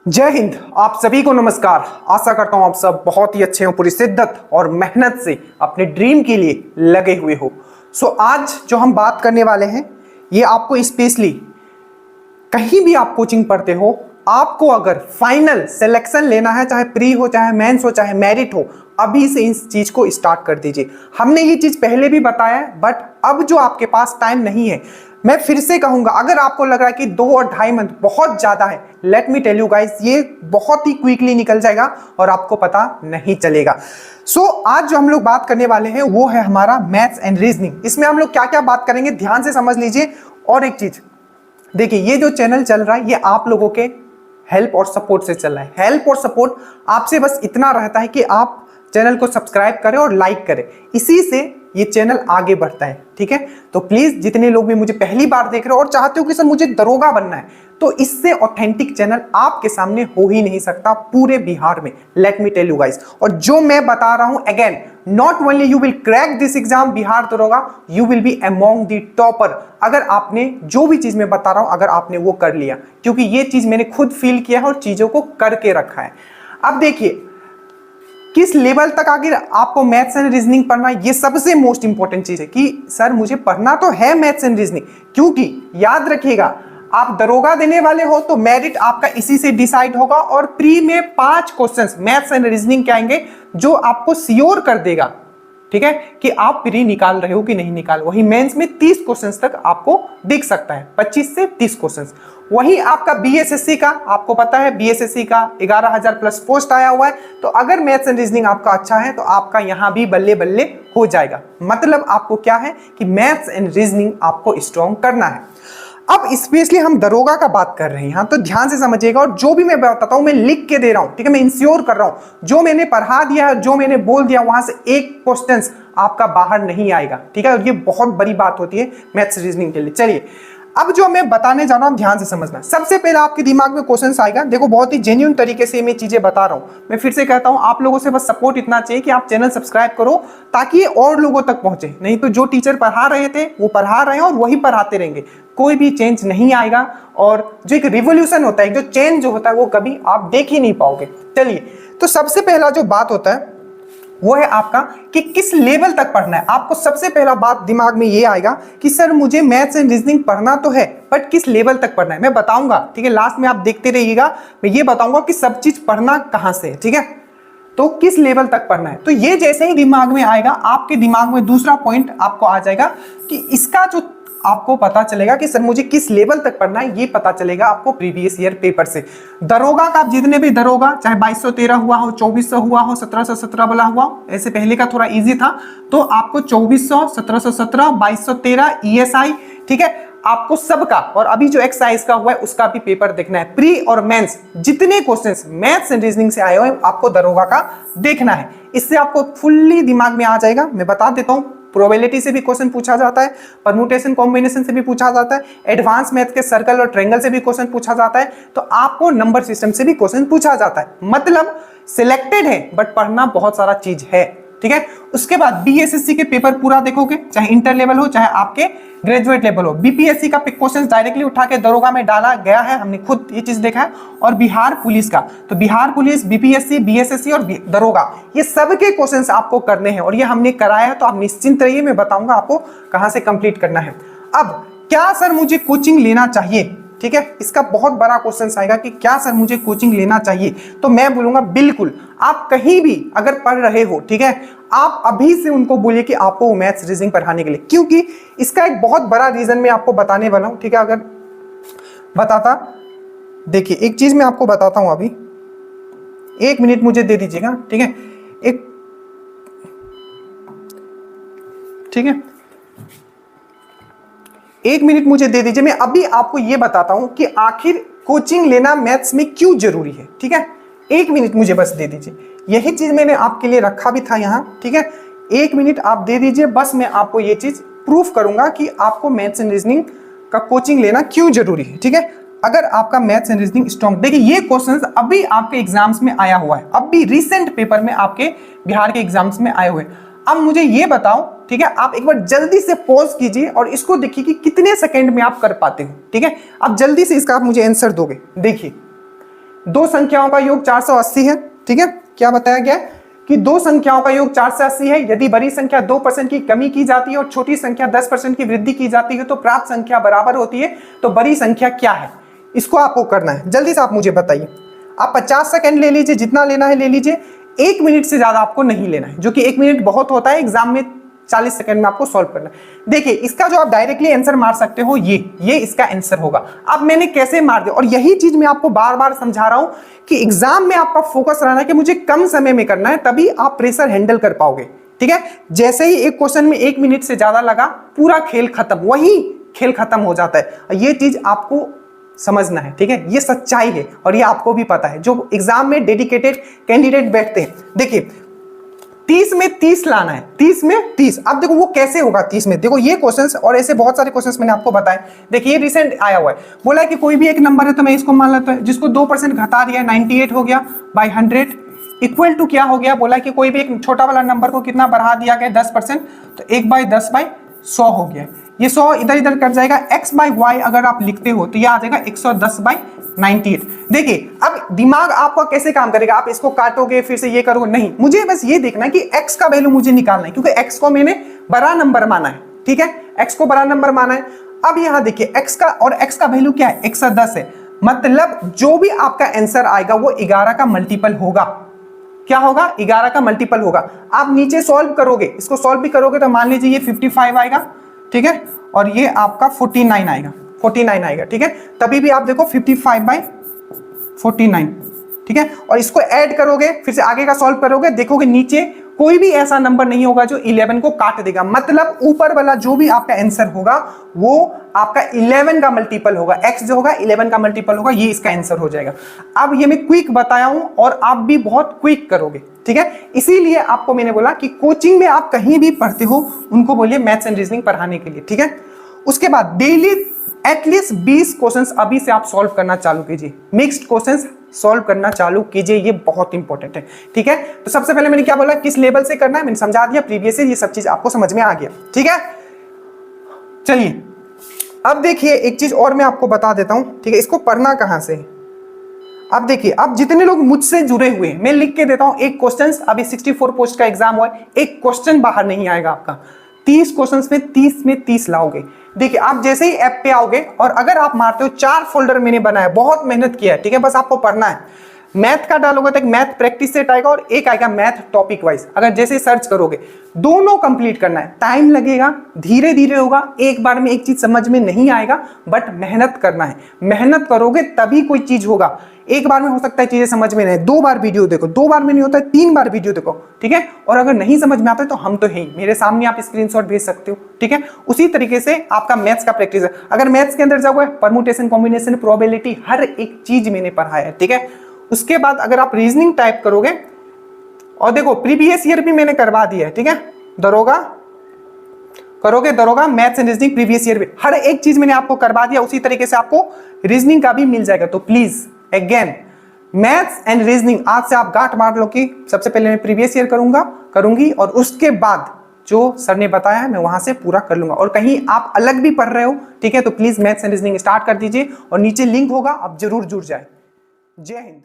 जय हिंद। आप सभी को नमस्कार। आशा करता हूं आप सब बहुत ही अच्छे हो, पूरी शिद्दत और मेहनत से अपने ड्रीम के लिए लगे हुए हो। आज जो हम बात करने वाले हैं ये आपको स्पेशली कहीं भी आप कोचिंग पढ़ते हो, आपको अगर फाइनल सिलेक्शन लेना है, चाहे प्री हो, चाहे मेंस हो, चाहे मेरिट हो, अभी से इस चीज को स्टार्ट कर दीजिए। हमने ये चीज पहले भी बताया है, बट अब जो आपके पास टाइम नहीं है, मैं फिर से कहूंगा, अगर आपको लग रहा है कि 2 और 2.5 मंथ बहुत ज्यादा है, let me tell you guys, ये बहुत ही क्विकली निकल जाएगा और आपको पता नहीं चलेगा। आज जो हम लोग बात करने वाले हैं वो है हमारा मैथ्स एंड रीजनिंग। इसमें हम लोग क्या क्या बात करेंगे ध्यान से समझ लीजिए। और एक चीज देखिए, ये जो चैनल चल रहा है ये आप लोगों के हेल्प और सपोर्ट से चल रहा है। हेल्प और सपोर्ट आपसे बस इतना रहता है कि आप चैनल को सब्सक्राइब करें और लाइक करें, इसी से ये चैनल आगे बढ़ता है। ठीक है, तो प्लीज जितने लोग भी मुझे पहली बार देख रहे हो और चाहते हो कि सर मुझे दरोगा बनना है, तो इससे ऑथेंटिक चैनल आपके सामने हो ही नहीं सकता पूरे बिहार में। Let me tell you guys, और जो मैं बता रहा हूं again, not only you will crack this exam Bihar दरोगा, you will be among the topper. अगर आपने जो भी चीज मैं बता रहा हूं अगर आपने वो कर लिया, क्योंकि ये चीज मैंने खुद फील किया है और चीजों को करके रखा है। अब देखिए, किस लेवल तक आगे आपको मैथ्स एंड रीजनिंग पढ़ना है, ये सबसे मोस्ट इंपॉर्टेंट चीज है कि सर मुझे पढ़ना तो है मैथ्स एंड रीजनिंग, क्योंकि याद रखिएगा, आप दरोगा देने वाले हो तो मेरिट आपका इसी से डिसाइड होगा। और प्री में 5 क्वेश्चंस मैथ्स एंड रीजनिंग के आएंगे जो आपको श्योर कर देगा, ठीक है, कि आप प्री निकाल रहे हो कि नहीं निकाल। वही मेंस में 30 क्वेश्चंस तक आपको दिख सकता है, 25 से 30 क्वेश्चंस। वही आपका बीएसएससी का, आपको पता है बीएसएससी का 11,000 प्लस पोस्ट आया हुआ है, तो अगर मैथ्स एंड रीजनिंग आपका अच्छा है तो आपका यहां भी बल्ले बल्ले हो जाएगा। मतलब आपको क्या है कि मैथ्स एंड रीजनिंग आपको स्ट्रॉन्ग करना है। अब स्पेशली हम दरोगा का बात कर रहे हैं यहाँ, तो ध्यान से समझिएगा, और जो भी मैं बताता हूं मैं लिख के दे रहा हूं, ठीक है, मैं इंश्योर कर रहा हूं, जो मैंने पढ़ा दिया, जो मैंने बोल दिया, वहां से एक क्वेश्चन आपका बाहर नहीं आएगा। ठीक है, और ये बहुत बड़ी बात होती है मैथ्स रीजनिंग के लिए। चलिए, अब जो मैं बताने जा रहा हूं ध्यान से समझना। सबसे पहले आपके दिमाग में क्वेश्चन आएगा, देखो बहुत ही जेन्युइन तरीके से मैं चीजें बता रहा हूं। मैं फिर से कहता हूं, आप लोगों से बस सपोर्ट इतना चाहिए कि आप चैनल सब्सक्राइब करो ताकि ये और लोगों तक पहुंचे। नहीं तो जो टीचर पढ़ा रहे थे वो पढ़ा रहे हैं और वही पढ़ाते रहेंगे, कोई भी चेंज नहीं आएगा। और जो एक रिवोल्यूशन होता है, जो चेंज जो होता है, वो कभी आप देख ही नहीं पाओगे। चलिए, तो सबसे पहला जो बात होता है वो है आपका कि किस लेवल तक पढ़ना है। आपको सबसे पहला बात दिमाग में ये आएगा कि सर मुझे मैथ्स एंड रीजनिंग पढ़ना तो है, बट किस लेवल तक पढ़ना है मैं बताऊंगा। ठीक है, लास्ट में आप देखते रहिएगा, मैं ये बताऊंगा कि सब चीज पढ़ना कहां से है। ठीक है, तो किस लेवल तक पढ़ना है। तो ये जैसे ही दिमाग में आएगा, आपके दिमाग में दूसरा पॉइंट आपको आ जाएगा कि इसका जो आपको पता चलेगा कि सर मुझे किस लेवल तक पढ़ना है, ये पता चलेगा आपको प्रीवियस ईयर पेपर से। दरोगा का जितने भी दरोगा, चाहे 2213 हुआ हो, 2400 हुआ हो, 1717 वाला हुआ, ऐसे पहले का थोड़ा इजी था, तो आपको 2400, 1717, 2213 ईएसआई, ठीक है, आपको सबका, और अभी जो एक्साइज का हुआ है उसका भी पेपर देखना है। प्री और मेंस जितने क्वेश्चंस मैथ्स एंड रीजनिंग से आए हुए हैं आपको दरोगा का देखना है। इससे आपको फुल्ली दिमाग में आ जाएगा। मैं बता देता हूं, प्रोबेबिलिटी से भी क्वेश्चन पूछा जाता है, परम्यूटेशन कॉम्बिनेशन से भी पूछा जाता है, एडवांस मैथ के सर्कल और ट्रायंगल से भी क्वेश्चन पूछा जाता है, तो आपको नंबर सिस्टम से भी क्वेश्चन पूछा जाता है। मतलब सिलेक्टेड है बट पढ़ना बहुत सारा चीज है। ठीक है, उसके बाद बीएसएससी के पेपर पूरा देखोगे, चाहे इंटर लेवल हो चाहे आपके ग्रेजुएट लेवल हो। बीपीएससी का क्वेश्चन डायरेक्टली उठा के दरोगा में डाला गया है, हमने खुद ये चीज देखा है। और बिहार पुलिस का, तो बिहार पुलिस, बीपीएससी, बीएसएससी और दरोगा, ये सबके क्वेश्चंस आपको करने हैं और ये हमने कराया है, तो आप निश्चिंत रहिए, मैं बताऊंगा आपको कहां से कंप्लीट करना है। अब क्या सर मुझे कोचिंग लेना चाहिए, ठीक है, इसका बहुत बड़ा क्वेश्चन आएगा कि क्या सर मुझे कोचिंग लेना चाहिए। तो मैं बोलूंगा बिल्कुल, आप कहीं भी अगर पढ़ रहे हो, ठीक है, आप अभी से उनको बोलिए कि आपको मैथ्स रीजनिंग पढ़ाने के लिए, क्योंकि इसका एक बहुत बड़ा रीजन मैं आपको बताने वाला हूं। ठीक है, अगर बताता, देखिए एक चीज मैं आपको बताता हूं, अभी 1 मिनट मुझे दे दीजिएगा। ठीक है, ठीक है, 1 मिनट मुझे दे दीजिए। मैं अभी आपको यह बताता हूं कि आखिर कोचिंग लेना मैथ्स में क्यों जरूरी है। ठीक है, 1 मिनट मुझे बस दे दीजिए, यही चीज मैंने आपके लिए रखा भी था यहां। ठीक है, 1 मिनट आप दे दीजिए, बस मैं आपको ये चीज प्रूफ करूंगा कि आपको मैथ्स एंड रीजनिंग का कोचिंग लेना क्यों जरूरी है। ठीक है, अगर आपका मैथ्स एंड रीजनिंग स्ट्रॉन्ग, देखिए ये क्वेश्चंस अभी आपके एग्जाम्स में आया हुआ है, अभी रिसेंट पेपर में आपके बिहार के एग्जाम्स में आए हुए। अब मुझे ये बताओ, ठीक है, आप एक बार जल्दी से पॉज कीजिए और इसको देखिए कि कितने सेकंड में आप कर पाते हो। ठीक है, आप जल्दी से इसका आप मुझे आंसर दोगे। देखिए दो संख्याओं का योग 480 है, ठीक है। क्या बताया गया है कि दो संख्याओं का योग 480 है। यदि बड़ी संख्या 2% की कमी की जाती है और छोटी संख्या 10% की वृद्धि की जाती है तो प्राप्त संख्या बराबर होती है। तो बड़ी संख्या क्या है, इसको आपको करना है। जल्दी से आप मुझे बताइए। आप 50 सेकंड ले लीजिए, जितना लेना है ले लीजिए। 1 मिनट से ज्यादा आपको नहीं लेना है, जो कि 1 मिनट बहुत होता है, एग्जाम में 40 सेकंड में आपको सॉल्व करना है। देखिए इसका जो आप डायरेक्टली आंसर मार सकते हो, ये इसका आंसर होगा। अब मैंने कैसे मार दिया, और यही चीज मैं आपको बार बार समझा रहा हूं कि एग्जाम में आपका फोकस रहना है कि मुझे कम समय में करना है, तभी आप प्रेशर हैंडल कर पाओगे, ठीक है। जैसे ही एक क्वेश्चन में 1 मिनट से ज्यादा लगा, पूरा खेल खत्म, वही खेल खत्म हो जाता है। ये चीज आपको समझना है, ठीक है। ये सच्चाई है और ये आपको भी पता है, जो एग्जाम में डेडिकेटेड कैंडिडेट बैठते हैं। देखिए 30 में 30 लाना है, 30 में 30। अब देखो वो कैसे होगा 30 में, देखो ये क्वेश्चंस और ऐसे बहुत सारे क्वेश्चंस मैंने आपको बताए। देखिए रिसेंट आया हुआ है, बोला है कि कोई भी एक नंबर है तो मैं इसको मान लेता हूं, जिसको 2% घटा दिया 98 हो गया बाय 100 इक्वल टू क्या हो गया। बोला कि कोई भी एक छोटा वाला नंबर को कितना बढ़ा दिया गया 10%, तो 1/10/100 हो गया। ये 100 इधर इधर कट जाएगा, x/y अगर आप लिखते हो तो ये आ जाएगा 110/98। देखिए अब दिमाग आपका कैसे काम करेगा, आप इसको काटोगे फिर से ये करोगे, नहीं। मुझे बस ये देखना है कि x का वैल्यू मुझे निकालना है, क्योंकि x को मैंने बड़ा नंबर माना है, ठीक है। x को बड़ा नंबर माना है। अब यहां देखिए x का, और x का वैल्यू क्या है 110 है, मतलब जो भी आपका आंसर आएगा वो 11 का मल्टीपल होगा। क्या होगा, 11 का मल्टीपल होगा। आप नीचे सॉल्व करोगे, इसको सॉल्व भी करोगे तो मान लीजिए ये 55 आएगा, ठीक है, और ये आपका 49 आएगा, 49 आएगा, ठीक है। तभी भी आप देखो 55/49, ठीक है। और इसको ऐड करोगे, फिर से आगे का सॉल्व करोगे, देखोगे नीचे कोई भी ऐसा नंबर नहीं होगा जो 11 को काट देगा। मतलब ऊपर वाला जो भी आपका आंसर होगा वो आपका 11 का मल्टीपल होगा, x जो होगा 11 का मल्टीपल होगा, ये इसका आंसर हो जाएगा। अब ये मैं क्विक बताया हूं और आप भी बहुत क्विक करोगे, ठीक है। इसीलिए आपको मैंने बोला कि कोचिंग में आप कहीं भी पढ़ते हो उनको बोलिए मैथ्स एंड रीजनिंग पढ़ाने के लिए, ठीक है। उसके बाद डेली एटलीस्ट 20 क्वेश्चंस अभी से आप सॉल्व करना चालू कीजिए, मिक्स्ड क्वेश्चंस सॉल्व करना चालू कीजिए, ये बहुत इंपॉर्टेंट है, ठीक है। तो सबसे पहले मैंने क्या बोला, किस लेवल से करना है मैंने समझा दिया, प्रीवियस ईयर, ये सब चीज आपको समझ में आ गया, ठीक है। चलिए अब देखिए एक चीज और मैं आपको बता देता हूं, ठीक है। इसको पढ़ना कहां से, अब देखिए अब जितने लोग मुझसे जुड़े हुए हैं मैं लिख के देता हूं एक क्वेश्चन, अभी 64 पोस्ट का एग्जाम हुआ है, एक क्वेश्चन बाहर नहीं आएगा आपका। 30 क्वेश्चंस में 30 लाओगे। देखिए आप जैसे ही ऐप पे आओगे और अगर आप मारते हो 4 फोल्डर मैंने बनाया, बहुत मेहनत किया है, ठीक है। बस आपको पढ़ना है। मैथ का डालोगे तो एक मैथ प्रैक्टिस सेट आएगा और एक आएगा मैथ टॉपिक वाइज। अगर जैसे सर्च करोगे दोनों कंप्लीट करना है, टाइम लगेगा, धीरे धीरे होगा, एक बार में एक चीज समझ में नहीं आएगा, बट मेहनत करना है। मेहनत करोगे तभी कोई चीज होगा। एक बार में हो सकता है चीजें समझ में नहीं, 2 बार वीडियो देखो, 2 बार में नहीं होता है 3 बार वीडियो देखो, ठीक है। और अगर नहीं समझ में आता है तो हम तो हैं, मेरे सामने आप स्क्रीनशॉट भेज सकते हो, ठीक है। उसी तरीके से आपका मैथ्स का प्रैक्टिस है। अगर मैथ्स के अंदर जाओगे परमुटेशन, कॉम्बिनेशन, प्रोबेबिलिटी, हर एक चीज मैंने पढ़ाया है, ठीक है। उसके बाद अगर आप रीजनिंग टाइप करोगे, और देखो प्रीवियस ईयर भी मैंने करवा दिया है, ठीक है। दरोगा करोगे, दरोगा, maths and reasoning previous year भी, हर एक चीज मैंने आपको करवा दिया। उसी तरीके से आपको रीजनिंग का भी मिल जाएगा। तो please again maths and reasoning आज से आप गांठ मार लो कि सबसे पहले मैं प्रीवियस ईयर करूंगी और उसके बाद जो सर ने बताया है मैं वहां से पूरा कर लूंगा। और कहीं आप अलग भी पढ़ रहे हो, ठीक है, तो please maths and reasoning start कर दीजिए और नीचे लिंक होगा, आप जरूर जुड़ जाए। जय हिंद।